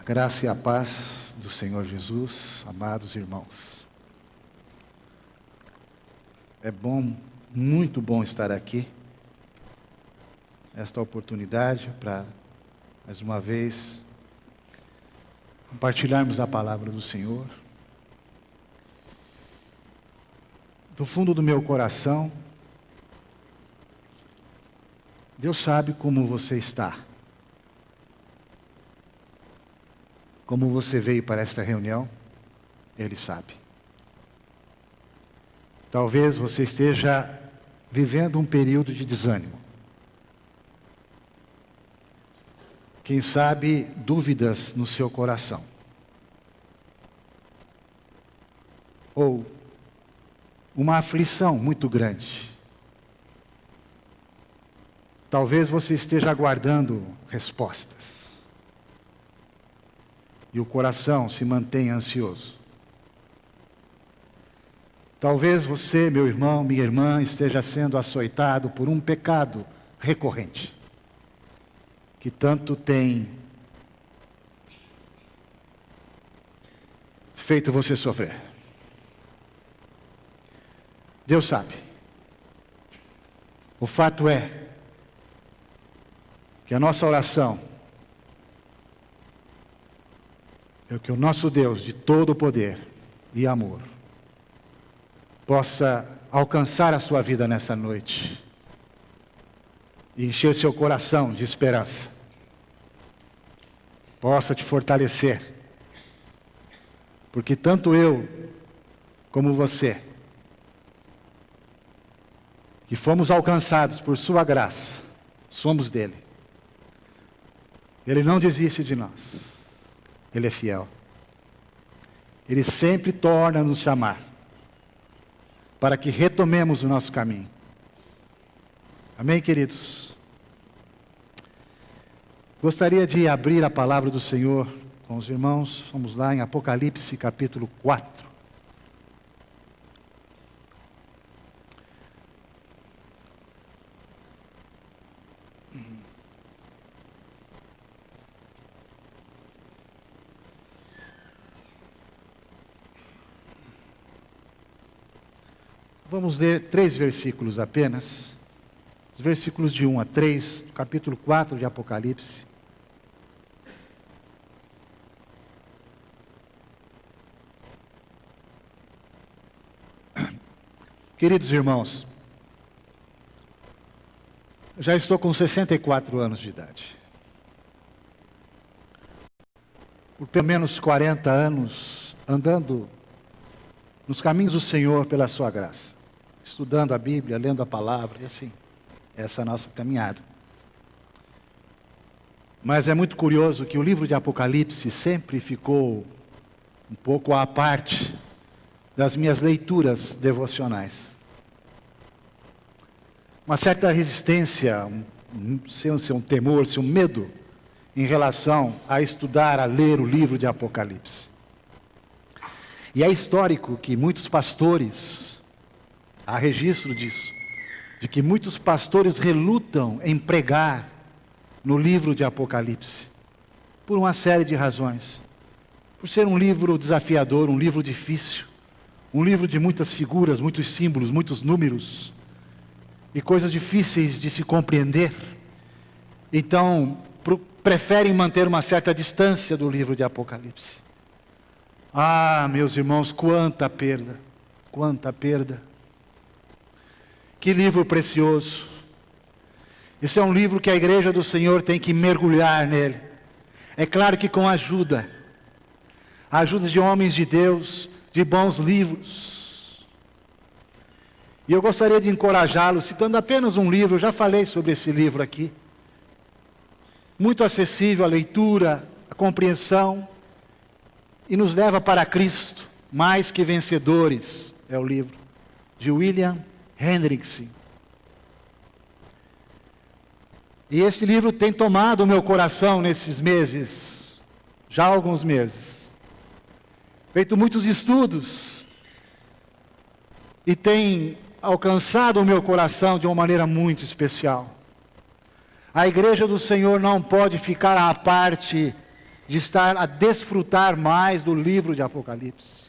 A graça e a paz do Senhor Jesus, amados irmãos. É bom, muito bom estar aqui. Esta oportunidade para, mais uma vez, compartilharmos a palavra do Senhor. Do fundo do meu coração, Deus sabe como você está. Como você veio para esta reunião, Ele sabe. Talvez você esteja vivendo um período de desânimo. Quem sabe, dúvidas no seu coração. Ou uma aflição muito grande. Talvez você esteja aguardando respostas. E o coração se mantenha ansioso. Talvez você, meu irmão, minha irmã, esteja sendo açoitado por um pecado recorrente, que tanto tem feito você sofrer. Deus sabe. O fato é que a nossa oração é que o nosso Deus de todo poder e amor possa alcançar a sua vida nessa noite e encher seu coração de esperança, possa te fortalecer, porque tanto eu como você, que fomos alcançados por sua graça, somos dele. Ele não desiste de nós. Ele é fiel. Ele sempre torna a nos chamar para que retomemos o nosso caminho. Amém, queridos? Gostaria de abrir a palavra do Senhor com os irmãos. Vamos lá em Apocalipse capítulo 4. Vamos ler 3 versículos apenas, os versículos de 1 a 3, capítulo 4 de Apocalipse. Queridos irmãos, já estou com 64 anos de idade. Por pelo menos 40 anos, andando nos caminhos do Senhor pela sua graça. Estudando a Bíblia, lendo a palavra, e assim, essa é a nossa caminhada. Mas é muito curioso que o livro de Apocalipse sempre ficou um pouco à parte das minhas leituras devocionais. Uma certa resistência, um temor, um medo em relação a estudar, a ler o livro de Apocalipse. E é histórico que muitos pastores, há registro disso, de que muitos pastores relutam em pregar no livro de Apocalipse, por uma série de razões. Por ser um livro desafiador, um livro difícil, um livro de muitas figuras, muitos símbolos, muitos números, e coisas difíceis de se compreender. Então, preferem manter uma certa distância do livro de Apocalipse. Ah, meus irmãos, quanta perda, quanta perda. Que livro precioso. Esse é um livro que a igreja do Senhor tem que mergulhar nele. É claro que com a ajuda de homens de Deus, de bons livros. E eu gostaria de encorajá-los, citando apenas um livro, eu já falei sobre esse livro aqui. Muito acessível à leitura, à compreensão, e nos leva para Cristo, mais que vencedores, é o livro de William Hendrickson. E este livro tem tomado o meu coração nesses meses, já há alguns meses. Feito muitos estudos, e tem alcançado o meu coração de uma maneira muito especial. A igreja do Senhor não pode ficar à parte de estar a desfrutar mais do livro de Apocalipse.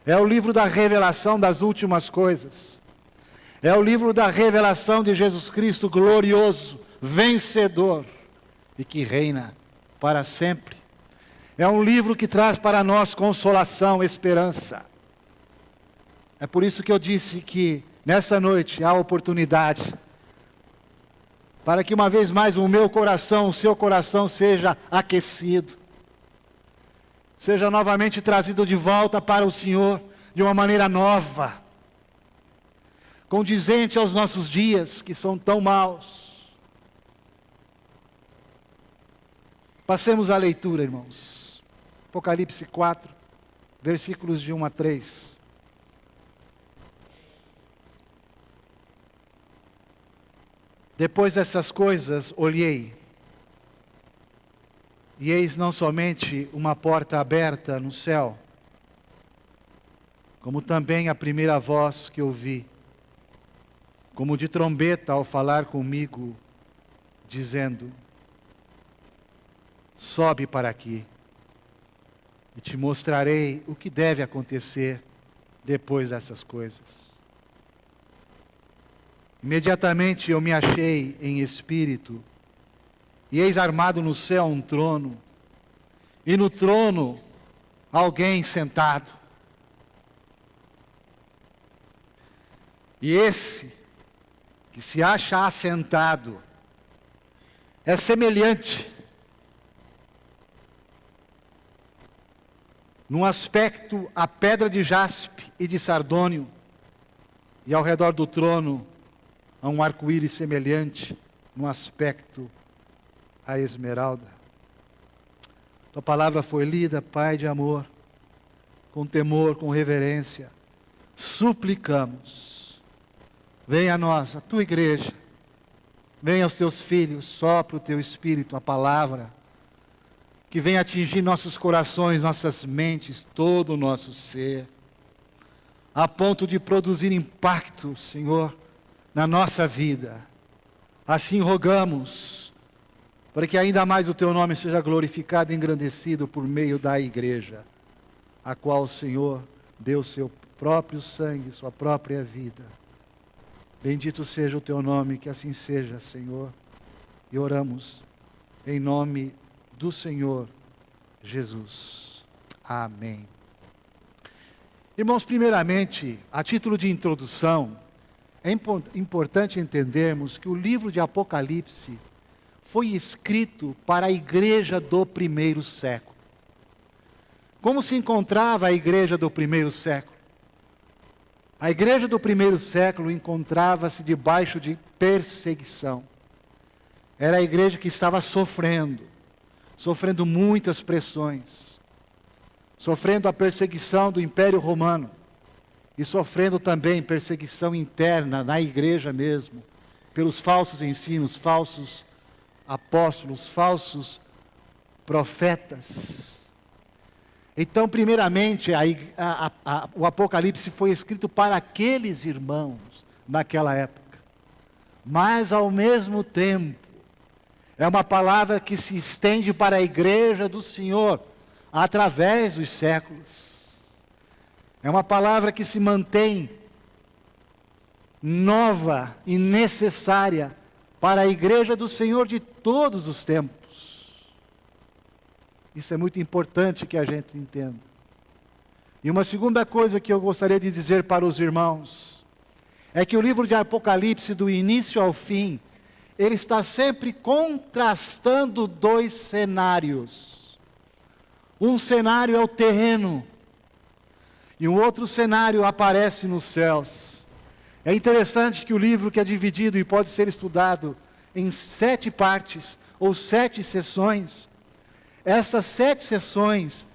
É o livro da revelação das últimas coisas. É o livro da revelação de Jesus Cristo glorioso, vencedor e que reina para sempre. É um livro que traz para nós consolação, esperança. É por isso que eu disse que nessa noite há oportunidade para que uma vez mais o meu coração, o seu coração seja aquecido, seja novamente trazido de volta para o Senhor de uma maneira nova, condizente aos nossos dias que são tão maus. Passemos à leitura, irmãos. Apocalipse 4, versículos de 1 a 3. Depois dessas coisas, olhei, e eis não somente uma porta aberta no céu, como também a primeira voz que ouvi, como de trombeta ao falar comigo, dizendo: sobe para aqui, e te mostrarei o que deve acontecer depois dessas coisas. Imediatamente eu me achei em espírito, e eis armado no céu um trono, e no trono alguém sentado. E esse que se acha assentado é semelhante num aspecto à pedra de jaspe e de sardônio, e ao redor do trono há um arco-íris semelhante no aspecto à esmeralda. Tua palavra foi lida, Pai de amor, com temor, com reverência. Suplicamos, venha a nós, a tua igreja, venha aos teus filhos, sopra o teu Espírito, a palavra, que venha atingir nossos corações, nossas mentes, todo o nosso ser, a ponto de produzir impacto, Senhor, na nossa vida. Assim rogamos, para que ainda mais o teu nome seja glorificado e engrandecido por meio da igreja, a qual o Senhor deu seu próprio sangue, sua própria vida. Bendito seja o teu nome, que assim seja, Senhor. E oramos em nome do Senhor Jesus. Amém. Irmãos, primeiramente, a título de introdução, é importante entendermos que o livro de Apocalipse foi escrito para a igreja do primeiro século. Como se encontrava a igreja do primeiro século? A igreja do primeiro século encontrava-se debaixo de perseguição. Era a igreja que estava sofrendo muitas pressões, sofrendo a perseguição do Império Romano, e sofrendo também perseguição interna na igreja mesmo, pelos falsos ensinos, falsos apóstolos, falsos profetas. Então, primeiramente, o Apocalipse foi escrito para aqueles irmãos naquela época. Mas, ao mesmo tempo, é uma palavra que se estende para a igreja do Senhor, através dos séculos. É uma palavra que se mantém nova e necessária para a igreja do Senhor de todos os tempos. Isso é muito importante que a gente entenda. E uma segunda coisa que eu gostaria de dizer para os irmãos, é que o livro de Apocalipse, do início ao fim, ele está sempre contrastando dois cenários. Um cenário é o terreno, e um outro cenário aparece nos céus. É interessante que o livro, que é dividido e pode ser estudado em 7 partes, ou 7 sessões, essas 7 sessões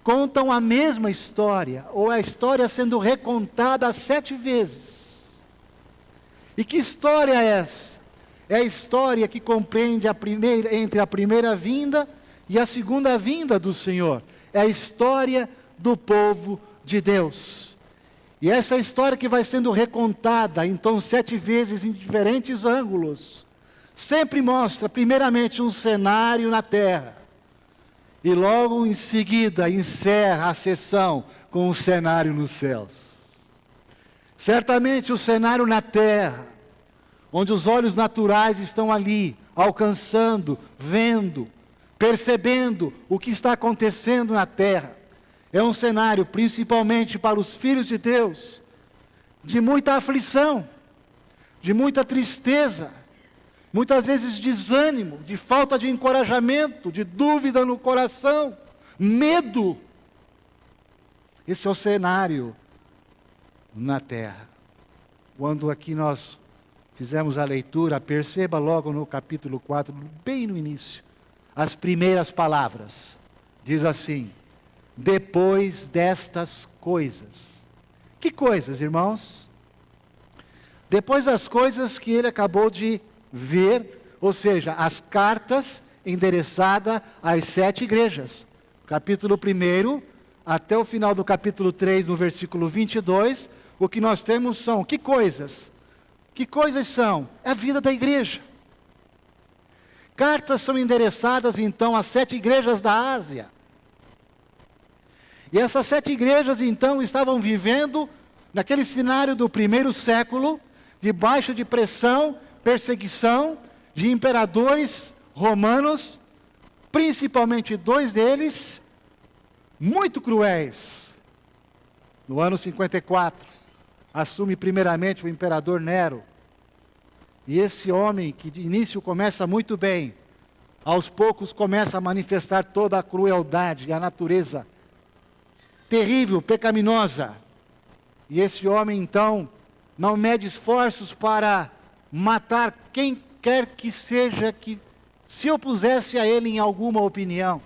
contam a mesma história, ou a história sendo recontada 7 vezes. E que história é essa? É a história que compreende entre a primeira vinda e a segunda vinda do Senhor. É a história do povo de Deus. E essa história que vai sendo recontada, então 7 vezes em diferentes ângulos, sempre mostra primeiramente um cenário na terra, e logo em seguida encerra a sessão com o cenário nos céus. Certamente o cenário na terra, onde os olhos naturais estão ali, alcançando, vendo, percebendo o que está acontecendo na terra, é um cenário, principalmente para os filhos de Deus, de muita aflição, de muita tristeza, muitas vezes desânimo, de falta de encorajamento, de dúvida no coração, medo. Esse é o cenário na terra. Quando aqui nós fizemos a leitura, perceba logo no capítulo 4, bem no início, as primeiras palavras. Diz assim: depois destas coisas. Que coisas, irmãos? Depois das coisas que ele acabou de ver, ou seja, as cartas endereçadas às 7 igrejas. Capítulo 1, até o final do capítulo 3, no versículo 22, o que nós temos são, que coisas? Que coisas são? É a vida da igreja. Cartas são endereçadas, então, às 7 igrejas da Ásia. E essas 7 igrejas, então, estavam vivendo naquele cenário do primeiro século, debaixo de pressão, perseguição de imperadores romanos, principalmente 2 deles, muito cruéis. No ano 54, assume primeiramente o imperador Nero. E esse homem, que de início começa muito bem, aos poucos começa a manifestar toda a crueldade e a natureza terrível, pecaminosa. E esse homem, então, não mede esforços para matar quem quer que seja que se opusesse a ele em alguma opinião.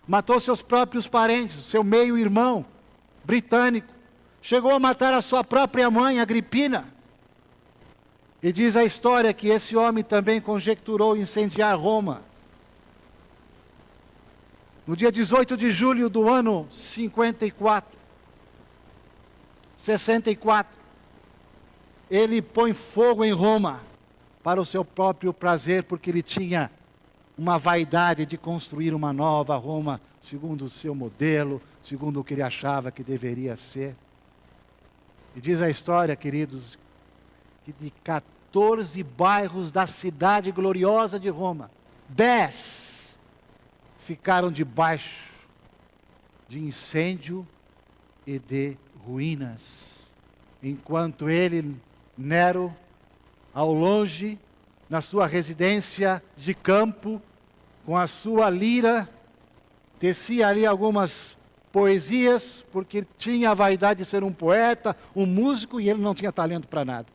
Matou seus próprios parentes, seu meio-irmão britânico. Chegou a matar a sua própria mãe, Agripina. E diz a história que esse homem também conjecturou incendiar Roma. No dia 18 de julho do ano 64, ele põe fogo em Roma para o seu próprio prazer, porque ele tinha uma vaidade de construir uma nova Roma, segundo o seu modelo, segundo o que ele achava que deveria ser. E diz a história, queridos, que de 14 bairros da cidade gloriosa de Roma, 10 ficaram debaixo de incêndio e de ruínas. Enquanto ele, Nero, ao longe, na sua residência de campo, com a sua lira, tecia ali algumas poesias, porque tinha a vaidade de ser um poeta, um músico, e ele não tinha talento para nada.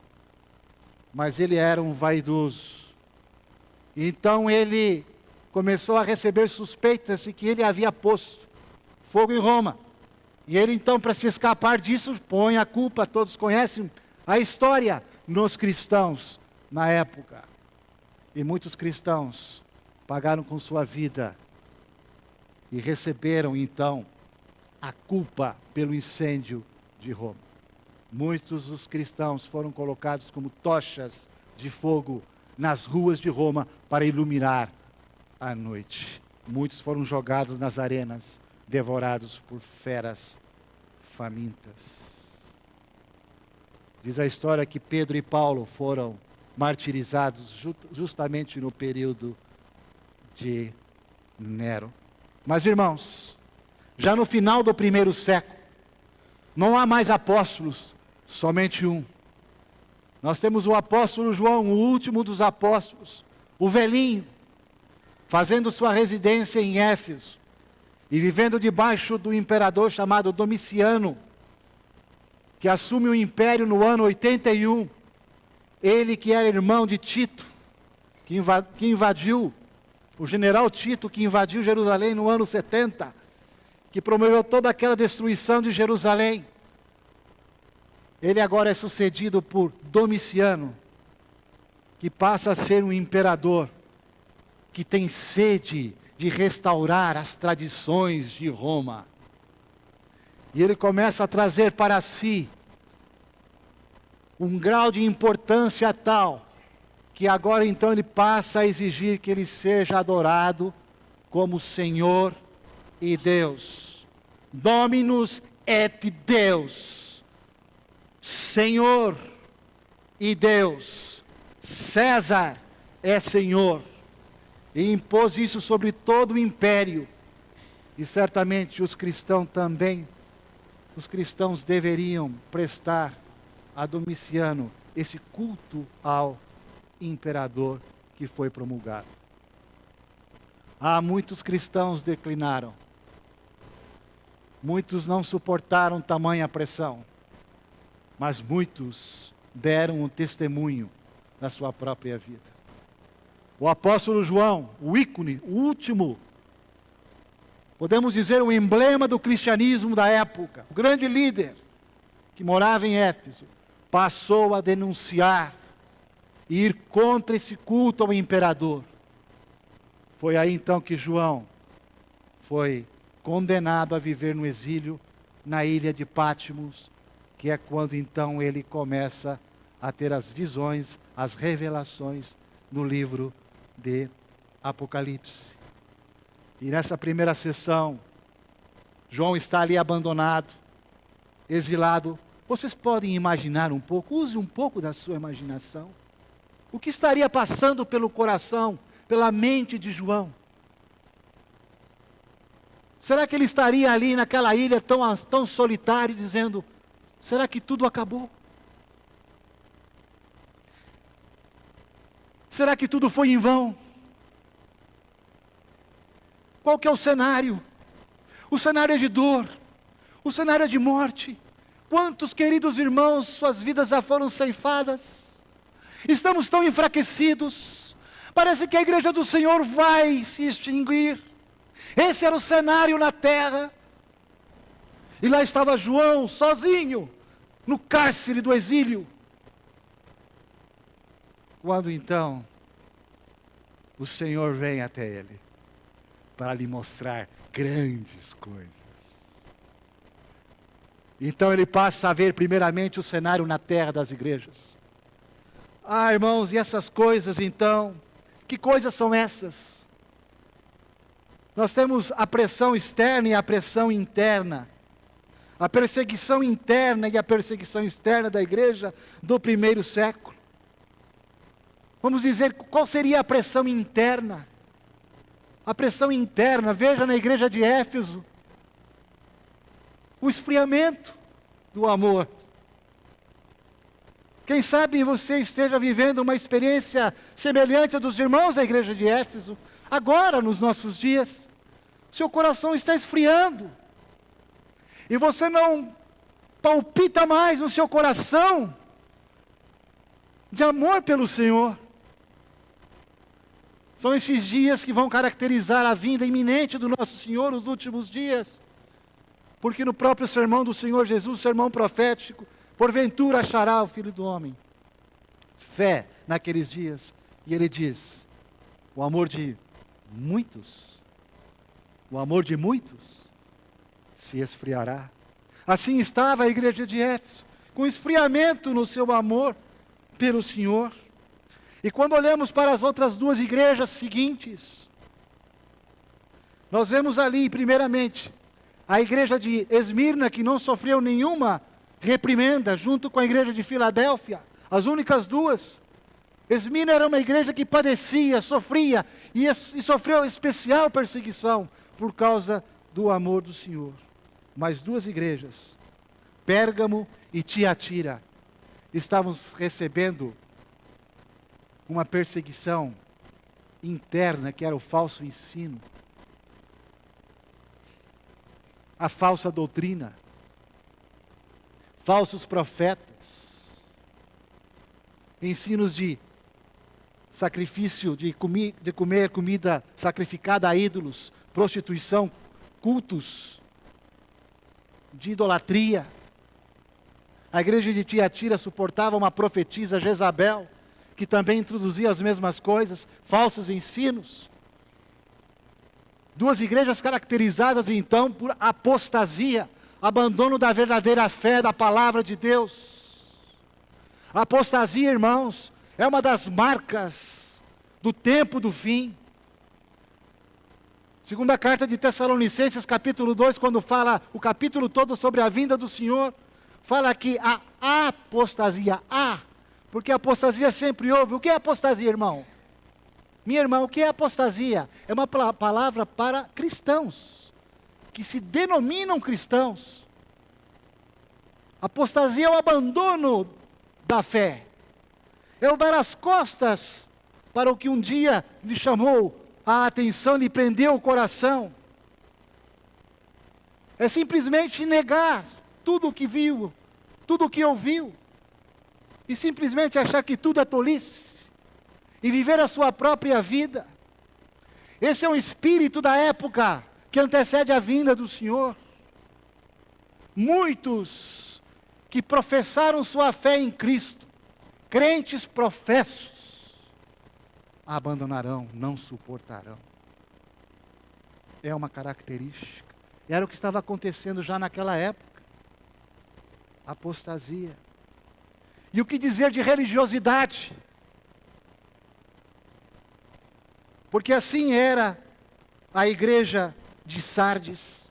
Mas ele era um vaidoso. Então ele começou a receber suspeitas de que ele havia posto fogo em Roma. E ele então, para se escapar disso, põe a culpa, todos conhecem a história, nos cristãos na época. E muitos cristãos pagaram com sua vida e receberam então a culpa pelo incêndio de Roma. Muitos dos cristãos foram colocados como tochas de fogo nas ruas de Roma para iluminar a noite. Muitos foram jogados nas arenas, devorados por feras famintas. Diz a história que Pedro e Paulo foram martirizados justamente no período de Nero. Mas, irmãos, já no final do primeiro século, não há mais apóstolos, somente um. Nós temos o apóstolo João, o último dos apóstolos, o velhinho, fazendo sua residência em Éfeso e vivendo debaixo do imperador chamado Domiciano, que assume o império no ano 81. Ele que era irmão de Tito, que invadiu, o general Tito, que invadiu Jerusalém no ano 70, que promoveu toda aquela destruição de Jerusalém. Ele agora é sucedido por Domiciano, que passa a ser um imperador, que tem sede de restaurar as tradições de Roma. E ele começa a trazer para si um grau de importância tal, que agora então ele passa a exigir que ele seja adorado como Senhor e Deus. Dominus et Deus. Senhor e Deus. César é Senhor. E impôs isso sobre todo o império. E certamente os cristãos também, os cristãos deveriam prestar a Domiciano esse culto ao imperador que foi promulgado. Muitos cristãos declinaram. Muitos não suportaram tamanha pressão. Mas muitos deram um testemunho da sua própria vida. O apóstolo João, o ícone, o último, podemos dizer o emblema do cristianismo da época, o grande líder que morava em Éfeso, passou a denunciar e ir contra esse culto ao imperador. Foi aí então que João foi condenado a viver no exílio na ilha de Patmos, que é quando então ele começa a ter as visões, as revelações no livro de Apocalipse. E nessa primeira sessão, João está ali abandonado, exilado. Vocês podem imaginar um pouco, use um pouco da sua imaginação. O que estaria passando pelo coração, pela mente de João? Será que ele estaria ali naquela ilha tão solitário, dizendo, será que tudo acabou? Será que tudo foi em vão? Qual que é o cenário? O cenário é de dor, o cenário é de morte. Quantos queridos irmãos, suas vidas já foram ceifadas? Estamos tão enfraquecidos, parece que a igreja do Senhor vai se extinguir. Esse era o cenário na terra. E lá estava João, sozinho, no cárcere do exílio. Quando então, o Senhor vem até ele, para lhe mostrar grandes coisas. Então ele passa a ver primeiramente o cenário na terra das igrejas. Irmãos, e essas coisas então, que coisas são essas? Nós temos a pressão externa e a pressão interna. A perseguição interna e a perseguição externa da igreja do primeiro século. Vamos dizer, qual seria a pressão interna? A pressão interna, veja na igreja de Éfeso, o esfriamento do amor. Quem sabe você esteja vivendo uma experiência semelhante à dos irmãos da igreja de Éfeso, agora nos nossos dias. Seu coração está esfriando, e você não palpita mais no seu coração de amor pelo Senhor. São esses dias que vão caracterizar a vinda iminente do nosso Senhor, os últimos dias. Porque no próprio sermão do Senhor Jesus, sermão profético, porventura achará o Filho do Homem fé naqueles dias. E ele diz, o amor de muitos se esfriará. Assim estava a igreja de Éfeso, com esfriamento no seu amor pelo Senhor. E quando olhamos para as outras duas igrejas seguintes, nós vemos ali, primeiramente, a igreja de Esmirna, que não sofreu nenhuma reprimenda, junto com a igreja de Filadélfia, as únicas duas. Esmirna era uma igreja que padecia, sofria, e sofreu especial perseguição, por causa do amor do Senhor. Mas duas igrejas, Pérgamo e Tiatira, estavam recebendo uma perseguição interna, que era o falso ensino, a falsa doutrina, falsos profetas, ensinos de sacrifício, de comer comida sacrificada a ídolos, prostituição, cultos de idolatria. A igreja de Tiatira suportava uma profetisa, Jezabel, que também introduzia as mesmas coisas, falsos ensinos. Duas igrejas caracterizadas então por apostasia, abandono da verdadeira fé da palavra de Deus. A apostasia, irmãos, é uma das marcas do tempo do fim. Segunda carta de Tessalonicenses, capítulo 2, quando fala o capítulo todo sobre a vinda do Senhor, fala que a apostasia, porque a apostasia sempre houve. O que é apostasia, irmão? Minha irmã, o que é apostasia? É uma palavra para cristãos, que se denominam cristãos. Apostasia é o abandono da fé. É o dar as costas para o que um dia lhe chamou a atenção, lhe prendeu o coração. É simplesmente negar tudo o que viu, tudo o que ouviu, e simplesmente achar que tudo é tolice, e viver a sua própria vida. Esse é um espírito da época que antecede a vinda do Senhor. Muitos que professaram sua fé em Cristo, crentes professos, a abandonarão, não suportarão. É uma característica. Era o que estava acontecendo já naquela época. Apostasia. E o que dizer de religiosidade? Porque assim era a igreja de Sardes.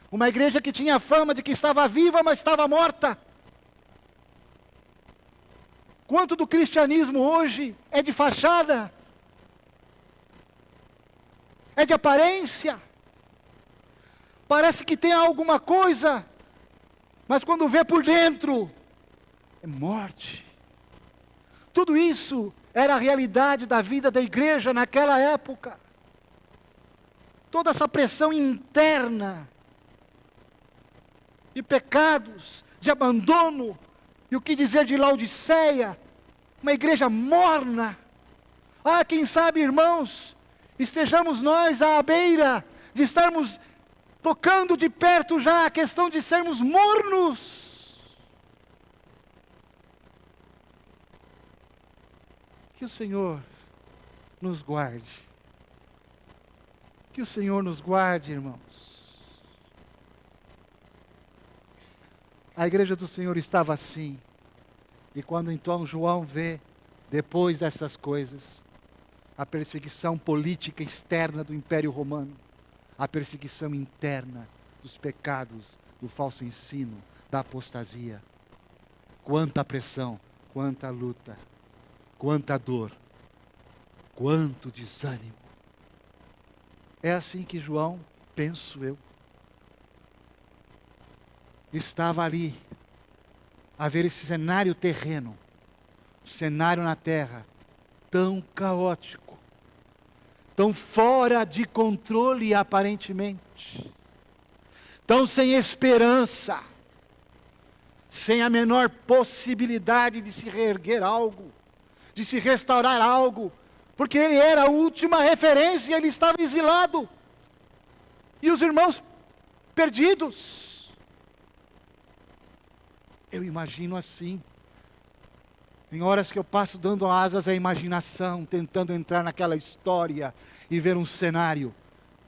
Uma igreja que tinha fama de que estava viva, mas estava morta. Quanto do cristianismo hoje é de fachada, é de aparência, parece que tem alguma coisa, mas quando vê por dentro, é morte. Tudo isso era a realidade da vida da igreja naquela época. Toda essa pressão interna, de pecados, de abandono. E o que dizer de Laodiceia? Uma igreja morna. Quem sabe, irmãos, estejamos nós à beira de estarmos tocando de perto já a questão de sermos mornos. Que o Senhor nos guarde. Que o Senhor nos guarde, irmãos. A igreja do Senhor estava assim. E quando então João vê, depois dessas coisas, a perseguição política externa do Império Romano, a perseguição interna dos pecados, do falso ensino, da apostasia. Quanta pressão, quanta luta, quanta dor, quanto desânimo. É assim que João, penso eu, estava ali, a ver esse cenário terreno, cenário na terra, tão caótico, tão fora de controle aparentemente, tão sem esperança, sem a menor possibilidade de se reerguer algo, de se restaurar algo, porque ele era a última referência, ele estava exilado, e os irmãos perdidos. Eu imagino assim, em horas que eu passo dando asas à imaginação, tentando entrar naquela história e ver um cenário,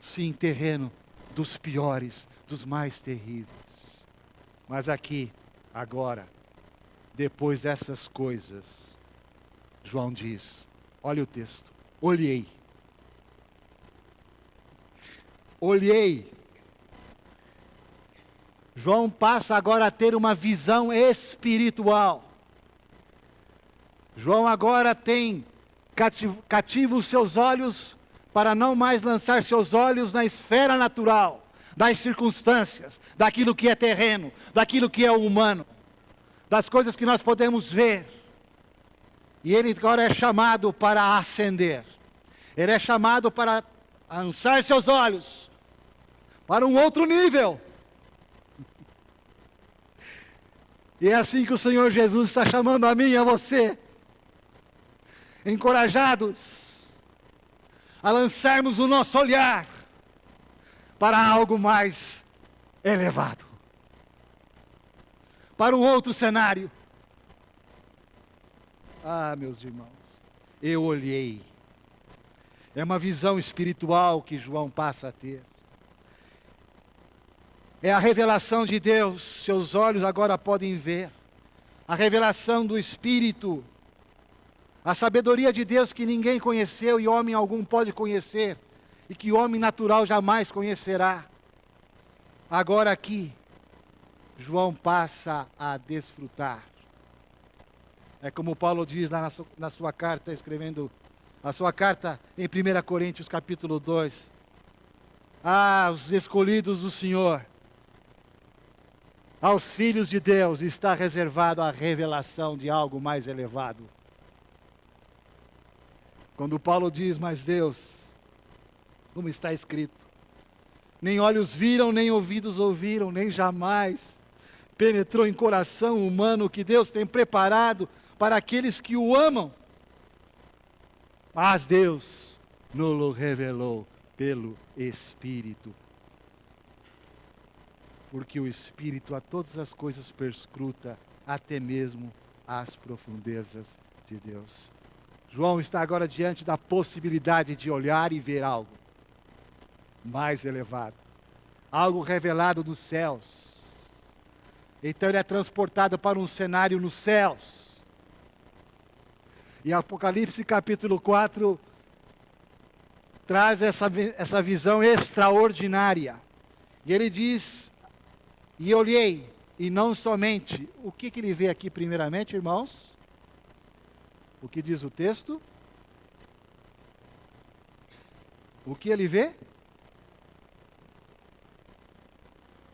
sim, terreno, dos piores, dos mais terríveis. Mas aqui, agora, depois dessas coisas, João diz, olha o texto, olhei, João passa agora a ter uma visão espiritual. João agora tem cativa os seus olhos para não mais lançar seus olhos na esfera natural, das circunstâncias, daquilo que é terreno, daquilo que é humano, das coisas que nós podemos ver. E ele agora é chamado para ascender. Ele é chamado para lançar seus olhos para um outro nível. E é assim que o Senhor Jesus está chamando a mim e a você, encorajados a lançarmos o nosso olhar para algo mais elevado, para um outro cenário. Meus irmãos, eu olhei. É uma visão espiritual que João passa a ter. É a revelação de Deus, seus olhos agora podem ver. A revelação do Espírito. A sabedoria de Deus que ninguém conheceu e homem algum pode conhecer. e que o homem natural jamais conhecerá. Agora aqui, João passa a desfrutar. É como Paulo diz lá na sua carta, escrevendo a sua carta em 1 Coríntios capítulo 2. Ah, os escolhidos do Senhor, aos filhos de Deus está reservado a revelação de algo mais elevado. Quando Paulo diz, mas Deus, como está escrito, nem olhos viram, nem ouvidos ouviram, nem jamais penetrou em coração humano que Deus tem preparado para aqueles que o amam. Mas Deus nos revelou pelo Espírito. Porque o Espírito a todas as coisas perscruta, até mesmo as profundezas de Deus. João está agora diante da possibilidade de olhar e ver algo mais elevado. Algo revelado dos céus. Então ele é transportado para um cenário nos céus. E Apocalipse capítulo 4 traz essa visão extraordinária. E ele diz, e olhei, e não somente. O que ele vê aqui primeiramente, irmãos? O que diz o texto? O que ele vê?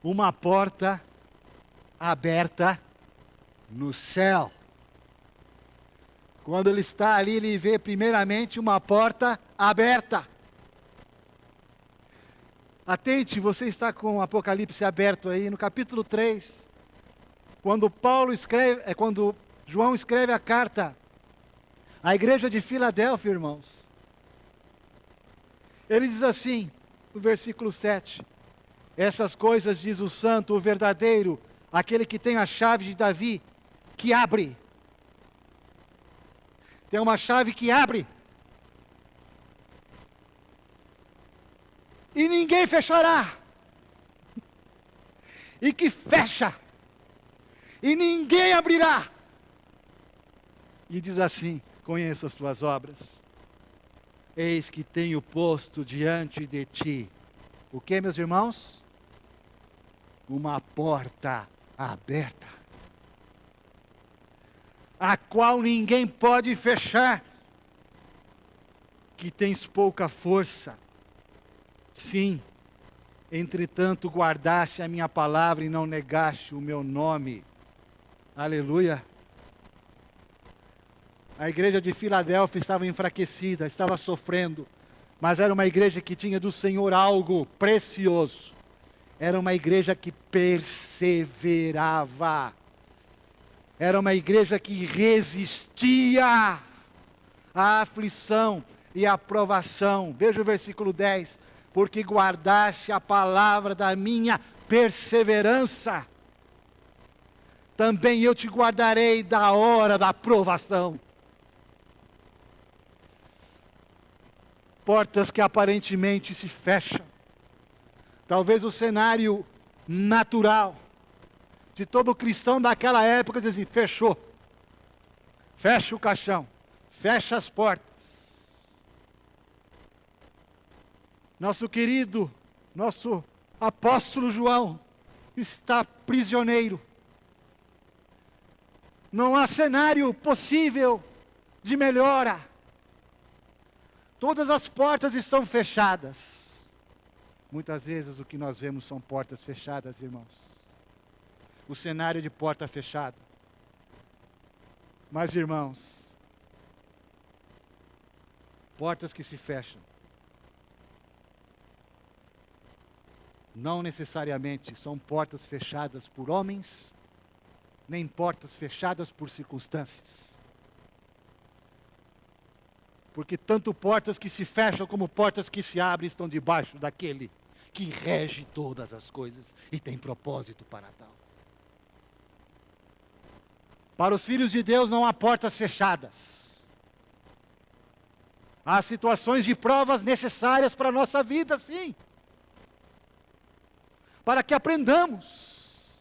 Uma porta aberta no céu. Quando ele está ali, ele vê primeiramente uma porta aberta. Atente, você está com o Apocalipse aberto aí, no capítulo 3. Quando João escreve a carta à igreja de Filadélfia, irmãos. Ele diz assim, no versículo 7. Essas coisas diz o santo, o verdadeiro, aquele que tem a chave de Davi, que abre. Tem uma chave que abre. E ninguém fechará. E que fecha. E ninguém abrirá. E diz assim, conheço as tuas obras. Eis que tenho posto diante de ti. O que, meus irmãos? Uma porta aberta, a qual ninguém pode fechar, que tens pouca força. Sim, entretanto guardaste a minha palavra e não negaste o meu nome. Aleluia. A igreja de Filadélfia estava enfraquecida, estava sofrendo, mas era uma igreja que tinha do Senhor algo precioso. Era uma igreja que perseverava. Era uma igreja que resistia à aflição e à provação. Veja o versículo 10. Porque guardaste a palavra da minha perseverança, também eu te guardarei da hora da provação. Portas que aparentemente se fecham. Talvez o cenário natural de todo cristão daquela época diz assim, fechou. Fecha o caixão. Fecha as portas. Nosso querido, nosso apóstolo João está prisioneiro. Não há cenário possível de melhora. Todas as portas estão fechadas. Muitas vezes o que nós vemos são portas fechadas, irmãos. O cenário de porta fechada. Mas, irmãos, portas que se fecham não necessariamente são portas fechadas por homens, nem portas fechadas por circunstâncias. Porque tanto portas que se fecham como portas que se abrem estão debaixo daquele que rege todas as coisas e tem propósito para tal. Para os filhos de Deus não há portas fechadas. Há situações de provas necessárias para a nossa vida, sim. Para que aprendamos.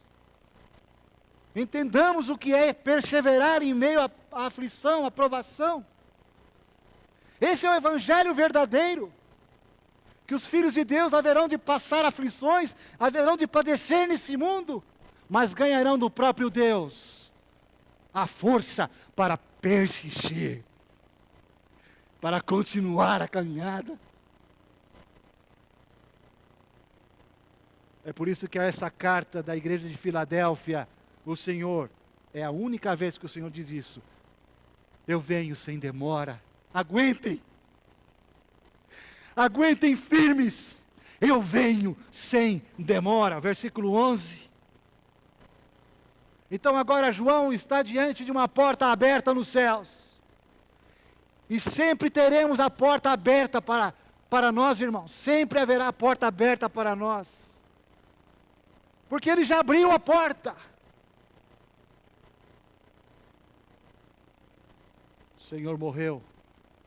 Entendamos o que é perseverar em meio à aflição, à provação. Esse é o evangelho verdadeiro. que os filhos de Deus haverão de passar aflições, haverão de padecer nesse mundo, mas ganharão do próprio Deus a força para persistir, para continuar a caminhada. É por isso que essa carta da igreja de Filadélfia, o Senhor, é a única vez que o Senhor diz isso. Eu venho sem demora. Aguentem. Aguentem firmes. Eu venho sem demora. Versículo 11. Então agora João está diante de uma porta aberta nos céus. E sempre teremos a porta aberta para nós, irmãos. Sempre haverá a porta aberta para nós. Porque Ele já abriu a porta. O Senhor morreu,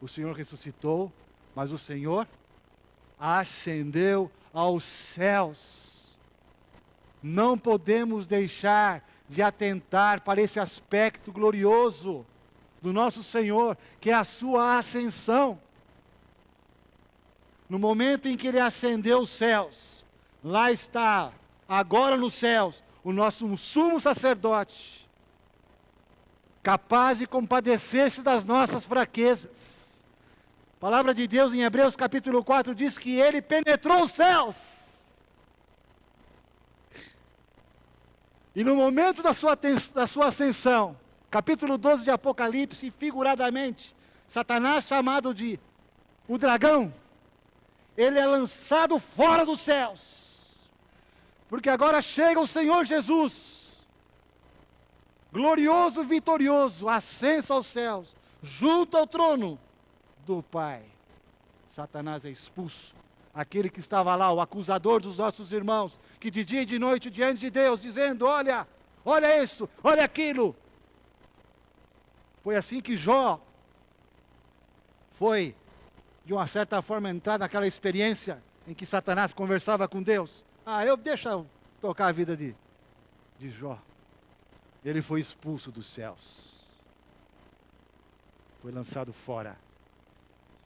o Senhor ressuscitou, mas o Senhor ascendeu aos céus. Não podemos deixar de atentar para esse aspecto glorioso do nosso Senhor, que é a sua ascensão. No momento em que Ele ascendeu os céus, lá está, agora nos céus, o nosso sumo sacerdote, capaz de compadecer-se das nossas fraquezas. A palavra de Deus em Hebreus capítulo 4 diz que Ele penetrou os céus. E no momento da sua ascensão, capítulo 12 de Apocalipse, figuradamente, Satanás, chamado de o dragão, ele é lançado fora dos céus. Porque agora chega o Senhor Jesus, glorioso e vitorioso, ascenso aos céus, junto ao trono do Pai. Satanás é expulso. Aquele que estava lá, o acusador dos nossos irmãos, que de dia e de noite diante de Deus, dizendo, olha isso, olha aquilo. Foi assim que Jó foi, de uma certa forma, entrar naquela experiência em que Satanás conversava com Deus. Deixa eu tocar a vida de Jó. Ele foi expulso dos céus. Foi lançado fora.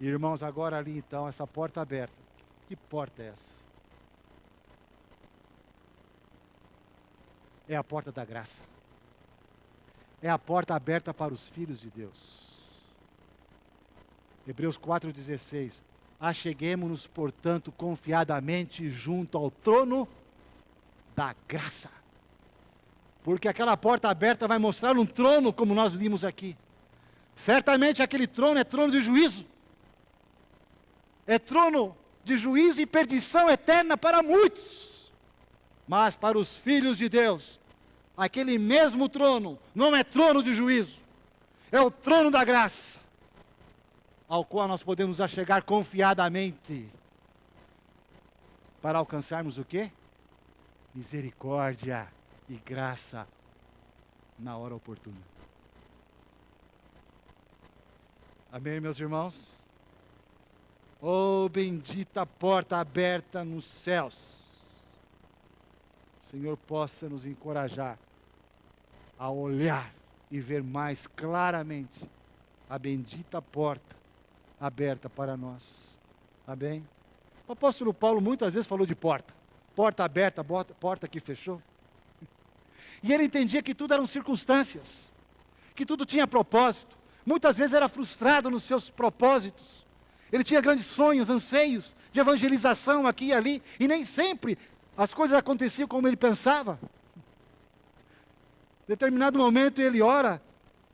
Irmãos, agora ali então, essa porta aberta. Que porta é essa? É a porta da graça. É a porta aberta para os filhos de Deus. Hebreus 4,16. Acheguemo-nos, portanto, confiadamente junto ao trono da graça. Porque aquela porta aberta vai mostrar um trono, como nós vimos aqui. Certamente aquele trono é trono de juízo. É trono de juízo e perdição eterna para muitos. Mas para os filhos de Deus, aquele mesmo trono não é trono de juízo. É o trono da graça, ao qual nós podemos achegar confiadamente para alcançarmos o quê? Misericórdia e graça na hora oportuna. Amém, meus irmãos? Oh, bendita porta aberta nos céus. Senhor, possa nos encorajar a olhar e ver mais claramente a bendita porta aberta para nós. Amém? O apóstolo Paulo muitas vezes falou de porta. Porta aberta, porta que fechou. E ele entendia que tudo eram circunstâncias, que tudo tinha propósito. Muitas vezes era frustrado nos seus propósitos. Ele tinha grandes sonhos, anseios de evangelização aqui e ali, e nem sempre as coisas aconteciam como ele pensava. Em determinado momento ele ora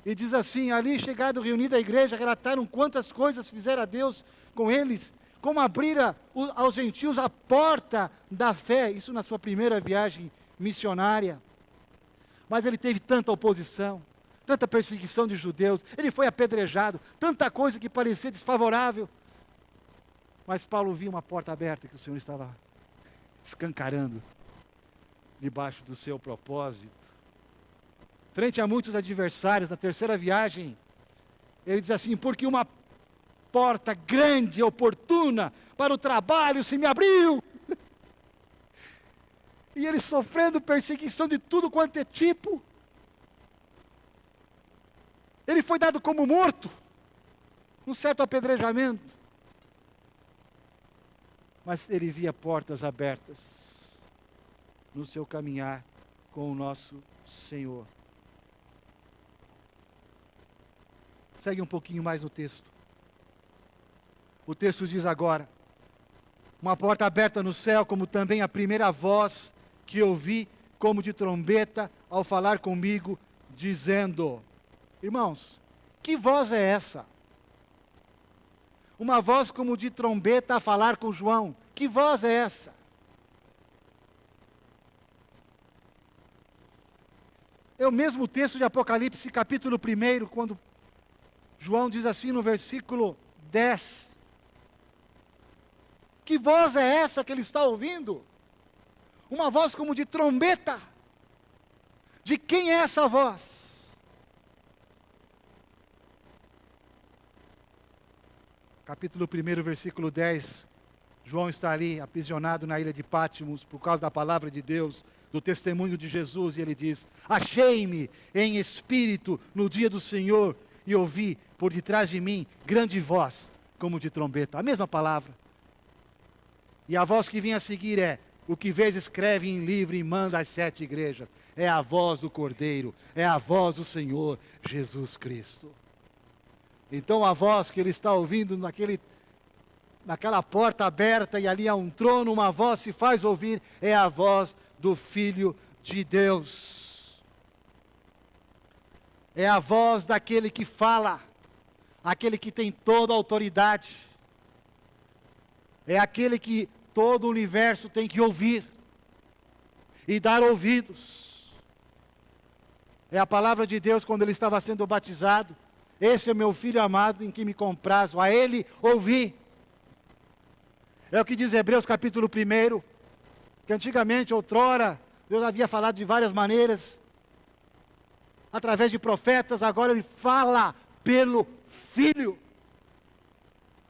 e diz assim, ali chegado reunido a igreja, relataram quantas coisas fizera Deus com eles, como abrira aos gentios a porta da fé, isso na sua primeira viagem missionária. Mas ele teve tanta oposição, tanta perseguição de judeus, ele foi apedrejado, tanta coisa que parecia desfavorável. Mas Paulo viu uma porta aberta que o Senhor estava escancarando debaixo do seu propósito. Frente a muitos adversários, na terceira viagem, ele diz assim, porque uma porta grande e oportuna para o trabalho se me abriu. E ele sofrendo perseguição de tudo quanto é tipo. Ele foi dado como morto, um certo apedrejamento. mas ele via portas abertas no seu caminhar com o nosso Senhor. Segue um pouquinho mais no texto. O texto diz agora: uma porta aberta no céu, como também a primeira voz que ouvi, como de trombeta, ao falar comigo, dizendo... Irmãos, que voz é essa? Uma voz como de trombeta a falar com João. Que voz é essa? É o mesmo texto de Apocalipse, capítulo 1, quando João diz assim no versículo 10. Que voz é essa que ele está ouvindo? Uma voz como de trombeta. De quem é essa voz? Capítulo 1, versículo 10, João está ali aprisionado na ilha de Patmos por causa da palavra de Deus, do testemunho de Jesus, e ele diz: achei-me em espírito no dia do Senhor, e ouvi por detrás de mim grande voz, como de trombeta. A mesma palavra. E a voz que vinha a seguir é: o que vês escreve em livro e manda às 7 igrejas. É a voz do Cordeiro, é a voz do Senhor Jesus Cristo. Então a voz que ele está ouvindo naquela porta aberta, e ali há um trono, uma voz se faz ouvir, é a voz do Filho de Deus. É a voz daquele que fala, aquele que tem toda a autoridade. É aquele que todo o universo tem que ouvir e dar ouvidos. É a palavra de Deus quando ele estava sendo batizado. Esse é o meu filho amado em quem me comprazo, a ele ouvi. É o que diz Hebreus capítulo 1, que antigamente, outrora, Deus havia falado de várias maneiras, através de profetas, agora ele fala pelo Filho.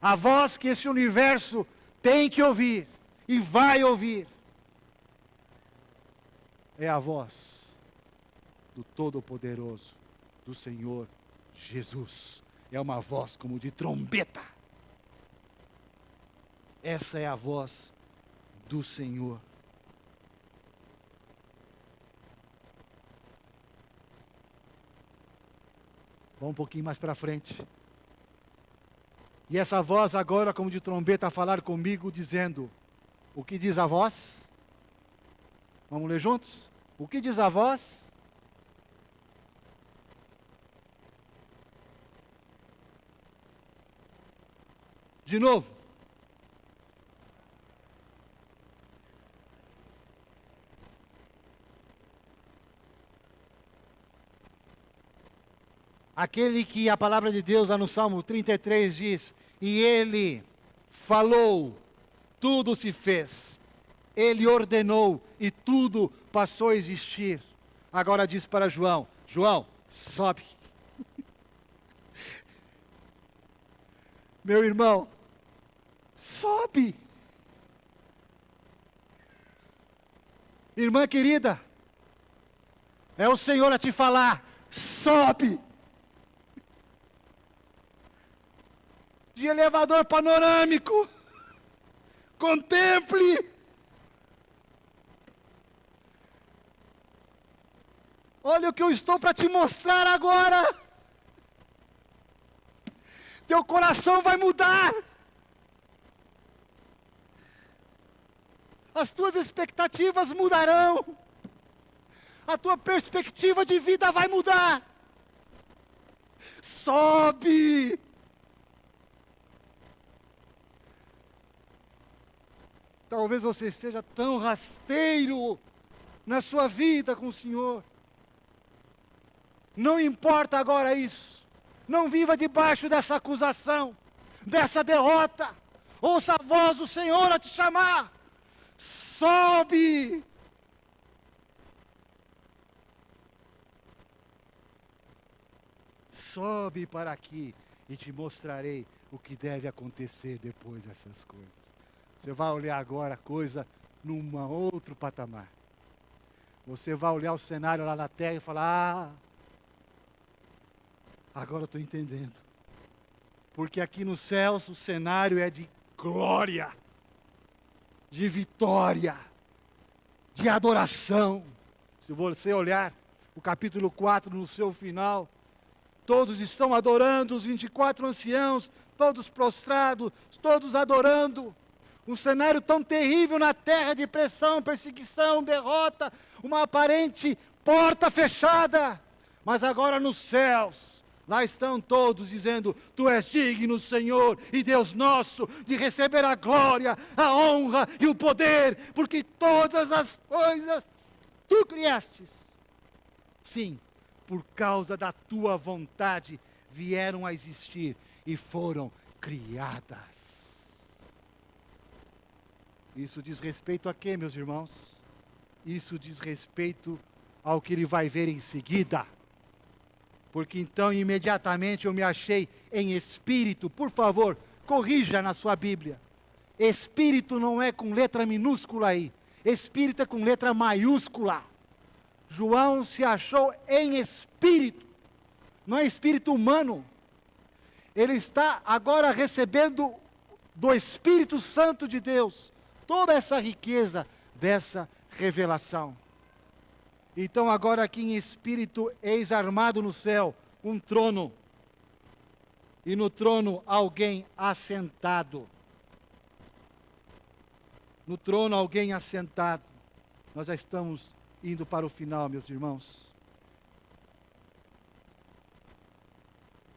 A voz que esse universo tem que ouvir, e vai ouvir, é a voz do Todo-Poderoso, do Senhor Jesus. É uma voz como de trombeta. Essa é a voz do Senhor. Vamos um pouquinho mais para frente. E essa voz agora como de trombeta a falar comigo, dizendo: o que diz a voz? Vamos ler juntos? O que diz a voz? De novo. Aquele que a palavra de Deus lá no Salmo 33 diz: e ele falou, tudo se fez. Ele ordenou e tudo passou a existir. Agora diz para João: João, sobe. Meu irmão, sobe. Irmã querida, é o Senhor a te falar: sobe. De elevador panorâmico, contemple. Olha o que eu estou para te mostrar agora. Teu coração vai mudar. As tuas expectativas mudarão. A tua perspectiva de vida vai mudar. Sobe. Talvez você esteja tão rasteiro na sua vida com o Senhor. Não importa agora isso. Não viva debaixo dessa acusação, dessa derrota. Ouça a voz do Senhor a te chamar. Sobe. Sobe para aqui e te mostrarei o que deve acontecer depois dessas coisas. Você vai olhar agora a coisa num outro patamar. Você vai olhar o cenário lá na terra e falar: agora eu estou entendendo. Porque aqui nos céus o cenário é de glória. de vitória, de adoração. Se você olhar o capítulo 4 no seu final, todos estão adorando, os 24 anciãos, todos prostrados, todos adorando. Um cenário tão terrível na terra de pressão, perseguição, derrota, uma aparente porta fechada. Mas agora nos céus, lá estão todos dizendo: Tu és digno, Senhor e Deus nosso, de receber a glória, a honra e o poder, porque todas as coisas Tu criastes. Sim, por causa da Tua vontade vieram a existir e foram criadas. Isso diz respeito a quê, meus irmãos? Isso diz respeito ao que ele vai ver em seguida. Porque então imediatamente eu me achei em espírito. Por favor, corrija na sua Bíblia. Espírito não é com letra minúscula aí. Espírito é com letra maiúscula. João se achou em espírito. Não é espírito humano. Ele está agora recebendo do Espírito Santo de Deus toda essa riqueza dessa revelação. Então agora aqui em espírito, eis armado no céu um trono. E no trono alguém assentado. No trono alguém assentado. Nós já estamos indo para o final, meus irmãos.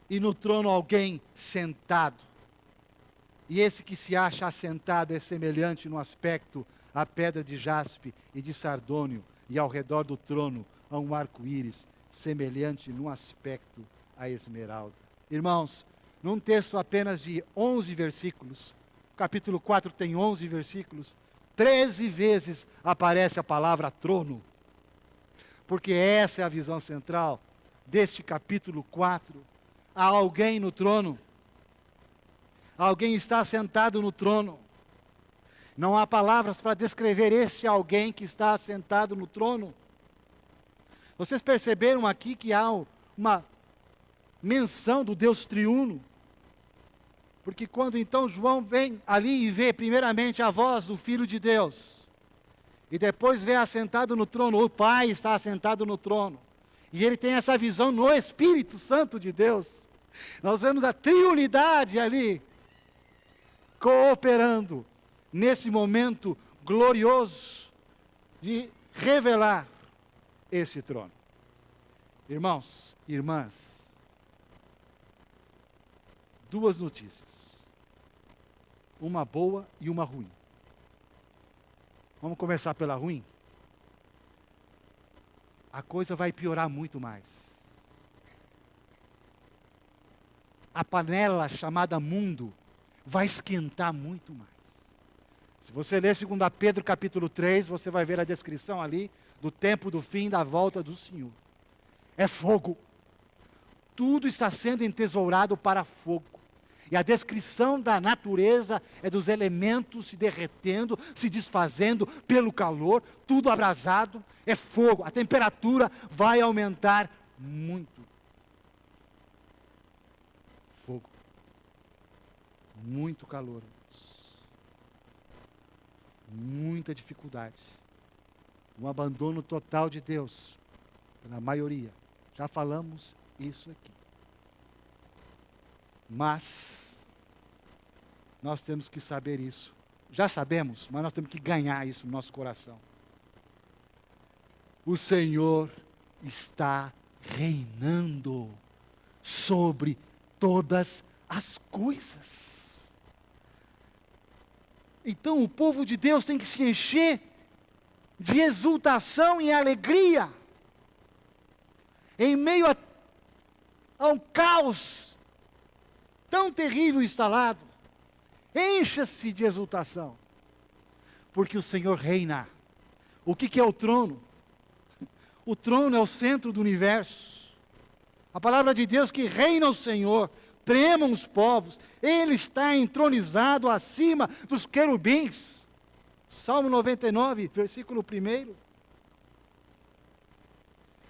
E no trono alguém sentado. E esse que se acha assentado é semelhante no aspecto à pedra de jaspe e de sardônio, e ao redor do trono há um arco-íris, semelhante no aspecto à esmeralda. Irmãos, num texto apenas de 11 versículos, capítulo 4 tem 11 versículos, 13 vezes aparece a palavra trono, porque essa é a visão central deste capítulo 4. Há alguém no trono. Alguém está sentado no trono. Não há palavras para descrever este alguém que está sentado no trono. Vocês perceberam aqui que há uma menção do Deus triuno? Porque quando então João vem ali e vê primeiramente a voz do Filho de Deus, e depois vê assentado no trono, o Pai está assentado no trono, e ele tem essa visão no Espírito Santo de Deus. Nós vemos a triunidade ali, cooperando nesse momento glorioso de revelar esse trono. Irmãos, irmãs, duas notícias, uma boa e uma ruim. Vamos começar pela ruim? A coisa vai piorar muito mais. A panela chamada mundo vai esquentar muito mais. Se você ler 2 Pedro capítulo 3, você vai ver a descrição ali do tempo do fim da volta do Senhor. É fogo. Tudo está sendo entesourado para fogo. E a descrição da natureza é dos elementos se derretendo, se desfazendo pelo calor, tudo abrasado, é fogo. A temperatura vai aumentar muito. Fogo. Muito calor. Muita dificuldade. Um abandono total de Deus, na maioria. Já falamos isso aqui. Mas, nós temos que saber isso. Já sabemos, mas nós temos que ganhar isso no nosso coração. O Senhor está reinando sobre todas as coisas. Então o povo de Deus tem que se encher de exultação e alegria. Em meio a um caos tão terrível instalado, encha-se de exultação, porque o Senhor reina. O que é o trono? O trono é o centro do universo. A palavra de Deus que reina o Senhor, tremam os povos, Ele está entronizado acima dos querubins. Salmo 99, versículo 1.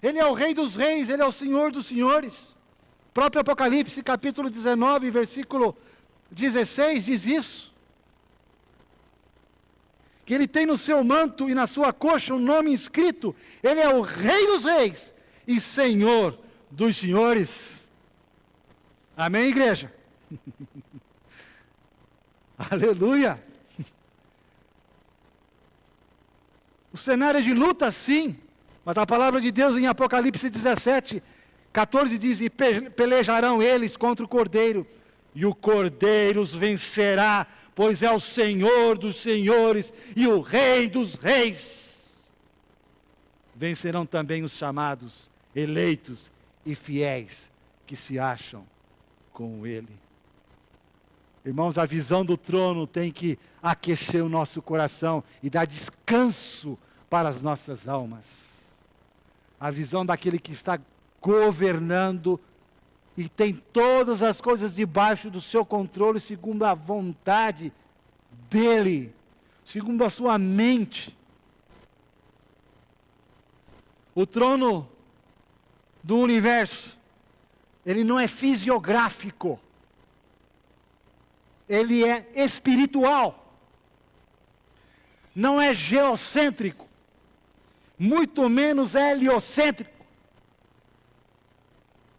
Ele é o Rei dos reis, Ele é o Senhor dos senhores. Próprio Apocalipse, capítulo 19, versículo 16, diz isso. que ele tem no seu manto e na sua coxa um nome escrito. Ele é o Rei dos Reis e Senhor dos Senhores. Amém, igreja? Aleluia! O cenário é de luta, sim, mas a palavra de Deus em Apocalipse 17, 14 diz: e pelejarão eles contra o Cordeiro, e o Cordeiro os vencerá, pois é o Senhor dos senhores e o Rei dos reis. Vencerão também os chamados, eleitos e fiéis que se acham com Ele. Irmãos, a visão do trono tem que aquecer o nosso coração e dar descanso para as nossas almas. A visão daquele que está governando e tem todas as coisas debaixo do seu controle, segundo a vontade dEle, segundo a sua mente. O trono do universo, ele não é fisiográfico, ele é espiritual, não é geocêntrico, muito menos heliocêntrico.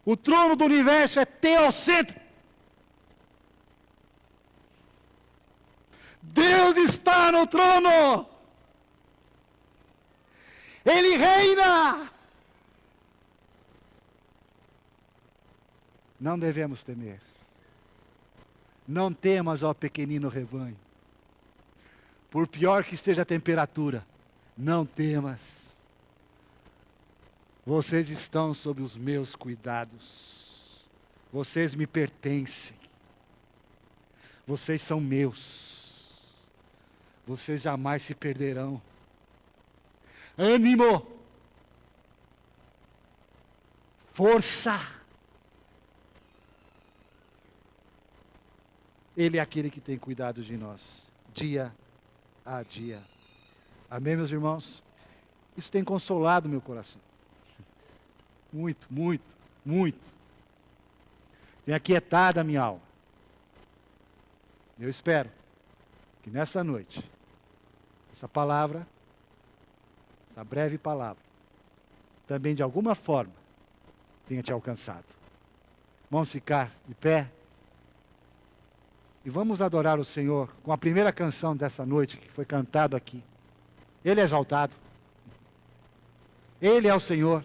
O trono do universo é teocêntrico. Deus está no trono. Ele reina. Não devemos temer. Não temas, ó pequenino rebanho. Por pior que esteja a temperatura, não temas. Vocês estão sob os meus cuidados. Vocês me pertencem. Vocês são meus. Vocês jamais se perderão. Ânimo. Força. Ele é aquele que tem cuidado de nós, dia a dia. Amém, meus irmãos? Isso tem consolado meu coração. Muito, muito, muito. Tem aquietado a minha alma. Eu espero que nessa noite, essa palavra, essa breve palavra, também de alguma forma, tenha te alcançado. Vamos ficar de pé e vamos adorar o Senhor com a primeira canção dessa noite que foi cantado aqui. Ele é exaltado. Ele é o Senhor.